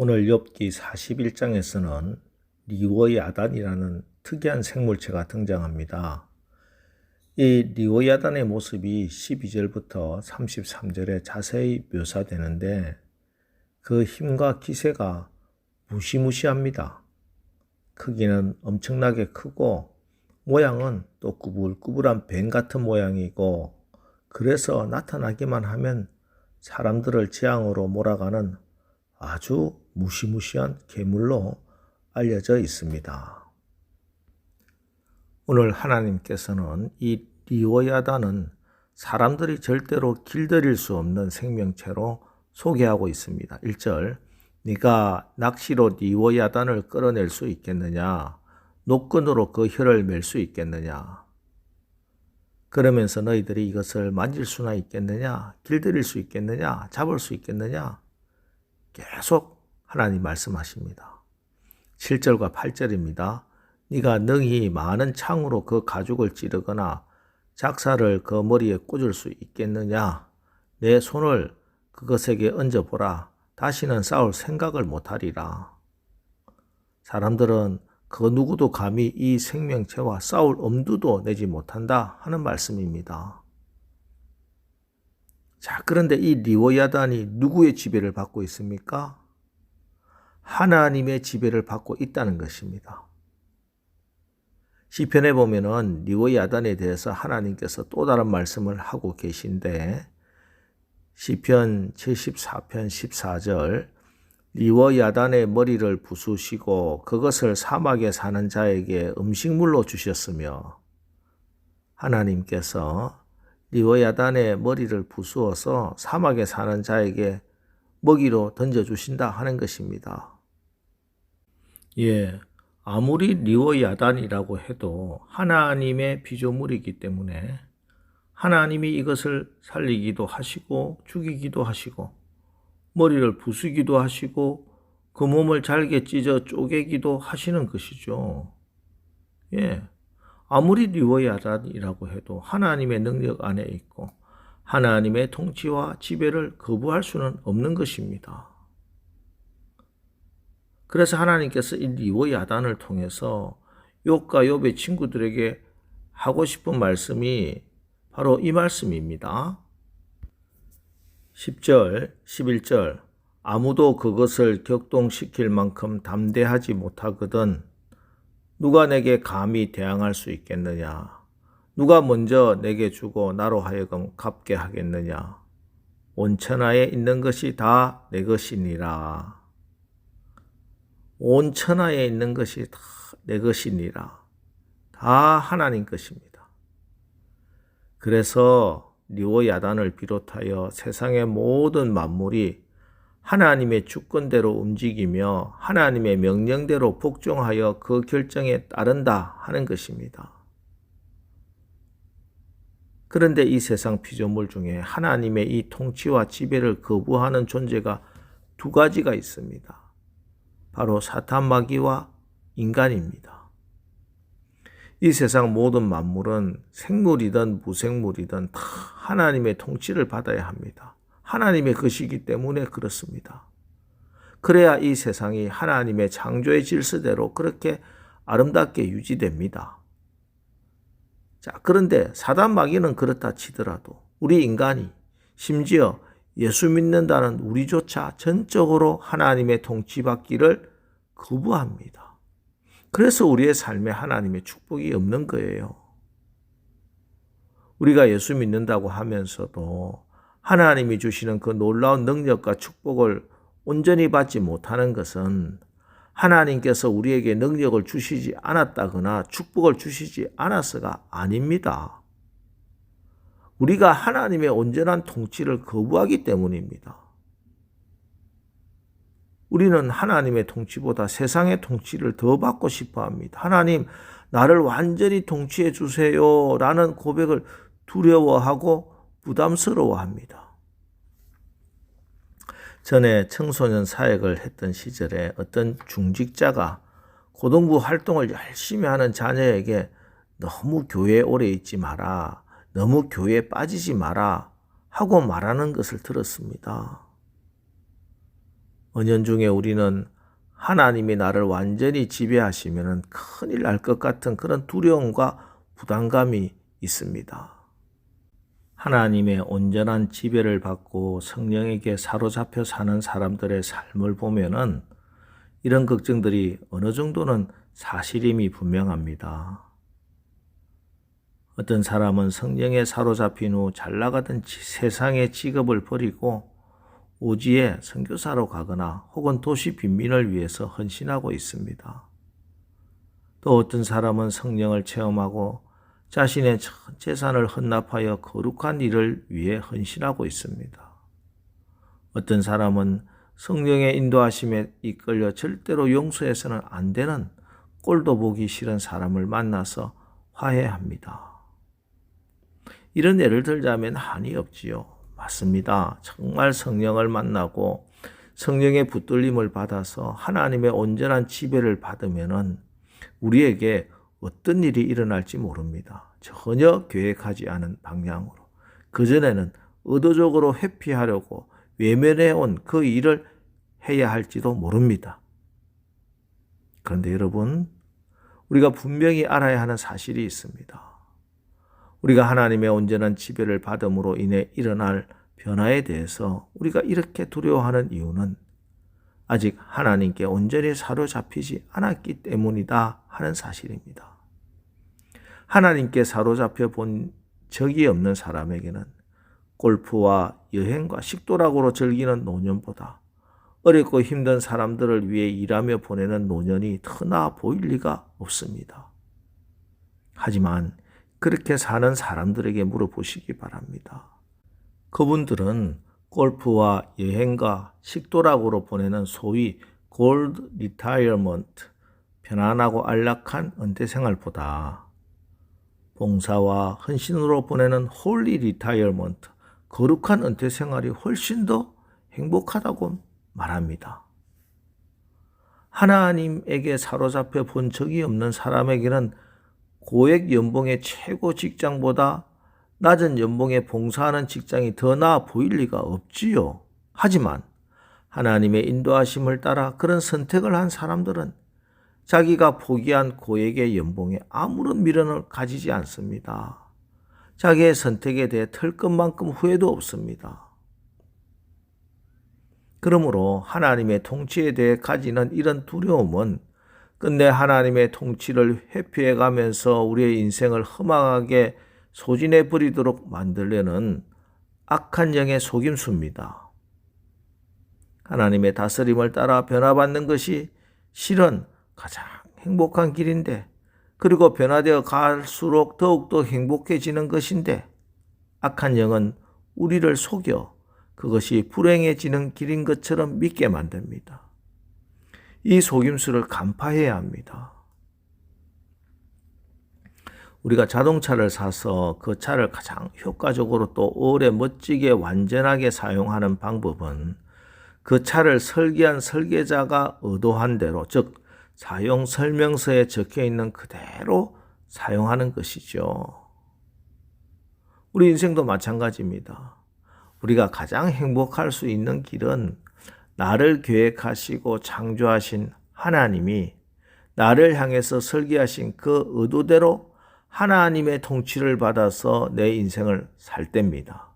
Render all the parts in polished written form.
오늘 욥기 41장에서는 리워야단이라는 특이한 생물체가 등장합니다. 이 리워야단의 모습이 12절부터 33절에 자세히 묘사되는데 그 힘과 기세가 무시무시합니다. 크기는 엄청나게 크고 모양은 또 꾸불꾸불한 뱀 같은 모양이고, 그래서 나타나기만 하면 사람들을 재앙으로 몰아가는 아주 무시무시한 괴물로 알려져 있습니다. 오늘 하나님께서는 이 리워야단은 사람들이 절대로 길들일 수 없는 생명체로 소개하고 있습니다. 1절, 네가 낚시로 리워야단을 끌어낼 수 있겠느냐? 노끈으로 그 혀를 맬 수 있겠느냐? 그러면서 너희들이 이것을 만질 수나 있겠느냐? 길들일 수 있겠느냐? 잡을 수 있겠느냐? 계속 하나님 말씀하십니다. 7절과 8절입니다. 네가 능히 많은 창으로 그 가죽을 찌르거나 작사를 그 머리에 꽂을 수 있겠느냐? 내 손을 그것에게 얹어보라. 다시는 싸울 생각을 못하리라. 사람들은 그 누구도 감히 이 생명체와 싸울 엄두도 내지 못한다 하는 말씀입니다. 자, 그런데 이 리워야단이 누구의 지배를 받고 있습니까? 하나님의 지배를 받고 있다는 것입니다. 시편에 보면은 리워야단에 대해서 하나님께서 또 다른 말씀을 하고 계신데, 시편 74편 14절, 리워야단의 머리를 부수시고 그것을 사막에 사는 자에게 음식물로 주셨으며, 하나님께서 리워야단의 머리를 부수어서 사막에 사는 자에게 먹이로 던져주신다 하는 것입니다. 아무리 리워야단이라고 해도 하나님의 피조물이기 때문에 하나님이 이것을 살리기도 하시고 죽이기도 하시고 머리를 부수기도 하시고 그 몸을 잘게 찢어 쪼개기도 하시는 것이죠. 아무리 리워야단이라고 해도 하나님의 능력 안에 있고 하나님의 통치와 지배를 거부할 수는 없는 것입니다. 그래서 하나님께서 이 리워야단을 통해서 욥과 욥의 친구들에게 하고 싶은 말씀이 바로 이 말씀입니다. 10절, 11절, 아무도 그것을 격동시킬 만큼 담대하지 못하거든 누가 내게 감히 대항할 수 있겠느냐? 누가 먼저 내게 주고 나로 하여금 갚게 하겠느냐? 온 천하에 있는 것이 다 내 것이니라. 온 천하에 있는 것이 다 내 것이니라. 다 하나님 것입니다. 그래서 리워야단을 비롯하여 세상의 모든 만물이 하나님의 주권대로 움직이며 하나님의 명령대로 복종하여 그 결정에 따른다 하는 것입니다. 그런데 이 세상 피조물 중에 하나님의 이 통치와 지배를 거부하는 존재가 두 가지가 있습니다. 바로 사탄 마귀와 인간입니다. 이 세상 모든 만물은 생물이든 무생물이든 다 하나님의 통치를 받아야 합니다. 하나님의 것이기 때문에 그렇습니다. 그래야 이 세상이 하나님의 창조의 질서대로 그렇게 아름답게 유지됩니다. 자, 그런데 사단 마귀는 그렇다 치더라도 우리 인간이, 심지어 예수 믿는다는 우리조차 전적으로 하나님의 통치받기를 거부합니다. 그래서 우리의 삶에 하나님의 축복이 없는 거예요. 우리가 예수 믿는다고 하면서도 하나님이 주시는 그 놀라운 능력과 축복을 온전히 받지 못하는 것은 하나님께서 우리에게 능력을 주시지 않았다거나 축복을 주시지 않아서가 아닙니다. 우리가 하나님의 온전한 통치를 거부하기 때문입니다. 우리는 하나님의 통치보다 세상의 통치를 더 받고 싶어 합니다. 하나님, 나를 완전히 통치해 주세요 라는 고백을 두려워하고 부담스러워합니다. 전에 청소년 사역을 했던 시절에 어떤 중직자가 고등부 활동을 열심히 하는 자녀에게 너무 교회에 오래 있지 마라, 너무 교회에 빠지지 마라 하고 말하는 것을 들었습니다. 은연중에 우리는 하나님이 나를 완전히 지배하시면 큰일 날 것 같은 그런 두려움과 부담감이 있습니다. 하나님의 온전한 지배를 받고 성령에게 사로잡혀 사는 사람들의 삶을 보면은 이런 걱정들이 어느 정도는 사실임이 분명합니다. 어떤 사람은 성령에 사로잡힌 후 잘나가던 세상의 직업을 버리고 오지에 선교사로 가거나 혹은 도시 빈민을 위해서 헌신하고 있습니다. 또 어떤 사람은 성령을 체험하고 자신의 전 재산을 헌납하여 거룩한 일을 위해 헌신하고 있습니다. 어떤 사람은 성령의 인도하심에 이끌려 절대로 용서해서는 안 되는 꼴도 보기 싫은 사람을 만나서 화해합니다. 이런 예를 들자면 한이 없지요. 맞습니다. 정말 성령을 만나고 성령의 붙들림을 받아서 하나님의 온전한 지배를 받으면은 우리에게 어떤 일이 일어날지 모릅니다. 전혀 계획하지 않은 방향으로. 그전에는 의도적으로 회피하려고 외면해온 그 일을 해야 할지도 모릅니다. 그런데 여러분, 우리가 분명히 알아야 하는 사실이 있습니다. 우리가 하나님의 온전한 지배를 받음으로 인해 일어날 변화에 대해서 우리가 이렇게 두려워하는 이유는 아직 하나님께 온전히 사로잡히지 않았기 때문이다 하는 사실입니다. 하나님께 사로잡혀 본 적이 없는 사람에게는 골프와 여행과 식도락으로 즐기는 노년보다 어렵고 힘든 사람들을 위해 일하며 보내는 노년이 더 나아 보일 리가 없습니다. 하지만 그렇게 사는 사람들에게 물어보시기 바랍니다. 그분들은 골프와 여행과 식도락으로 보내는 소위 골드 리타이어먼트, 편안하고 안락한 은퇴 생활보다 봉사와 헌신으로 보내는 홀리 리타이어먼트, 거룩한 은퇴 생활이 훨씬 더 행복하다고 말합니다. 하나님에게 사로잡혀 본 적이 없는 사람에게는 고액 연봉의 최고 직장보다 낮은 연봉에 봉사하는 직장이 더 나아 보일 리가 없지요. 하지만 하나님의 인도하심을 따라 그런 선택을 한 사람들은 자기가 포기한 고액의 연봉에 아무런 미련을 가지지 않습니다. 자기의 선택에 대해 털 것만큼 후회도 없습니다. 그러므로 하나님의 통치에 대해 가지는 이런 두려움은 끝내 하나님의 통치를 회피해 가면서 우리의 인생을 험악하게 소진해 버리도록 만들려는 악한 영의 속임수입니다. 하나님의 다스림을 따라 변화받는 것이 실은 가장 행복한 길인데, 그리고 변화되어 갈수록 더욱더 행복해지는 것인데, 악한 영은 우리를 속여 그것이 불행해지는 길인 것처럼 믿게 만듭니다. 이 속임수를 간파해야 합니다. 우리가 자동차를 사서 그 차를 가장 효과적으로 또 오래 멋지게 완전하게 사용하는 방법은 그 차를 설계한 설계자가 의도한 대로, 즉 사용 설명서에 적혀 있는 그대로 사용하는 것이죠. 우리 인생도 마찬가지입니다. 우리가 가장 행복할 수 있는 길은 나를 계획하시고 창조하신 하나님이 나를 향해서 설계하신 그 의도대로 하나님의 통치를 받아서 내 인생을 살 때입니다.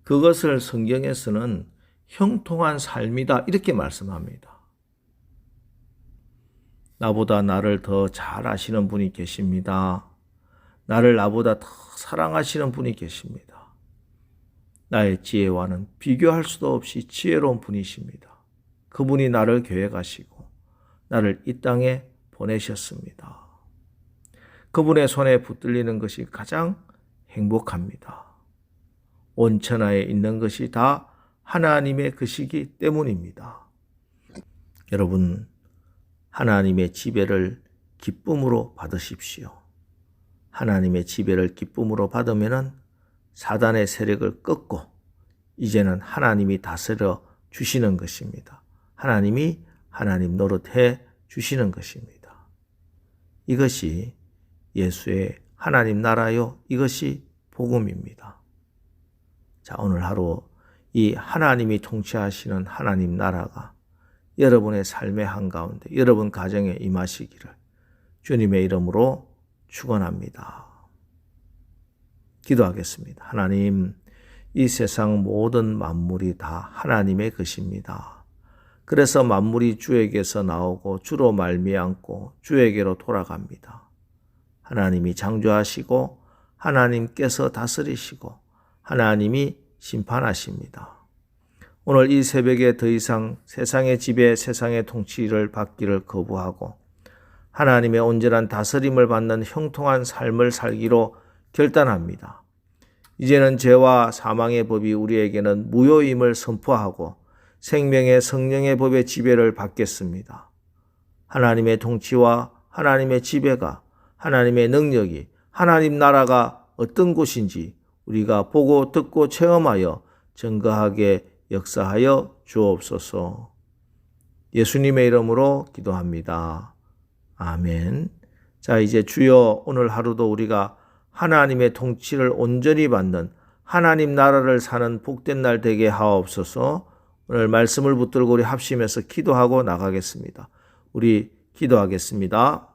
그것을 성경에서는 형통한 삶이다 이렇게 말씀합니다. 나보다 나를 더 잘 아시는 분이 계십니다. 나를 나보다 더 사랑하시는 분이 계십니다. 나의 지혜와는 비교할 수도 없이 지혜로운 분이십니다. 그분이 나를 계획하시고 나를 이 땅에 보내셨습니다. 그분의 손에 붙들리는 것이 가장 행복합니다. 온 천하에 있는 것이 다 하나님의 것이기 때문입니다. 여러분, 하나님의 지배를 기쁨으로 받으십시오. 하나님의 지배를 기쁨으로 받으면 사단의 세력을 꺾고 이제는 하나님이 다스려 주시는 것입니다. 하나님이 하나님 노릇해 주시는 것입니다. 이것이 예수의 하나님 나라요, 이것이 복음입니다. 자, 오늘 하루 이 하나님이 통치하시는 하나님 나라가 여러분의 삶의 한가운데 여러분 가정에 임하시기를 주님의 이름으로 축원합니다. 기도하겠습니다. 하나님, 이 세상 모든 만물이 다 하나님의 것입니다. 그래서 만물이 주에게서 나오고 주로 말미암고 주에게로 돌아갑니다. 하나님이 창조하시고 하나님께서 다스리시고 하나님이 심판하십니다. 오늘 이 새벽에 더 이상 세상의 지배, 세상의 통치를 받기를 거부하고 하나님의 온전한 다스림을 받는 형통한 삶을 살기로 결단합니다. 이제는 죄와 사망의 법이 우리에게는 무효임을 선포하고 생명의 성령의 법의 지배를 받겠습니다. 하나님의 통치와 하나님의 지배가, 하나님의 능력이, 하나님 나라가 어떤 곳인지 우리가 보고 듣고 체험하여 증거하게 역사하여 주옵소서. 예수님의 이름으로 기도합니다. 아멘. 자, 이제 주여 오늘 하루도 우리가 하나님의 통치를 온전히 받는 하나님 나라를 사는 복된 날 되게 하옵소서. 오늘 말씀을 붙들고 우리 합심해서 기도하고 나가겠습니다. 우리 기도하겠습니다.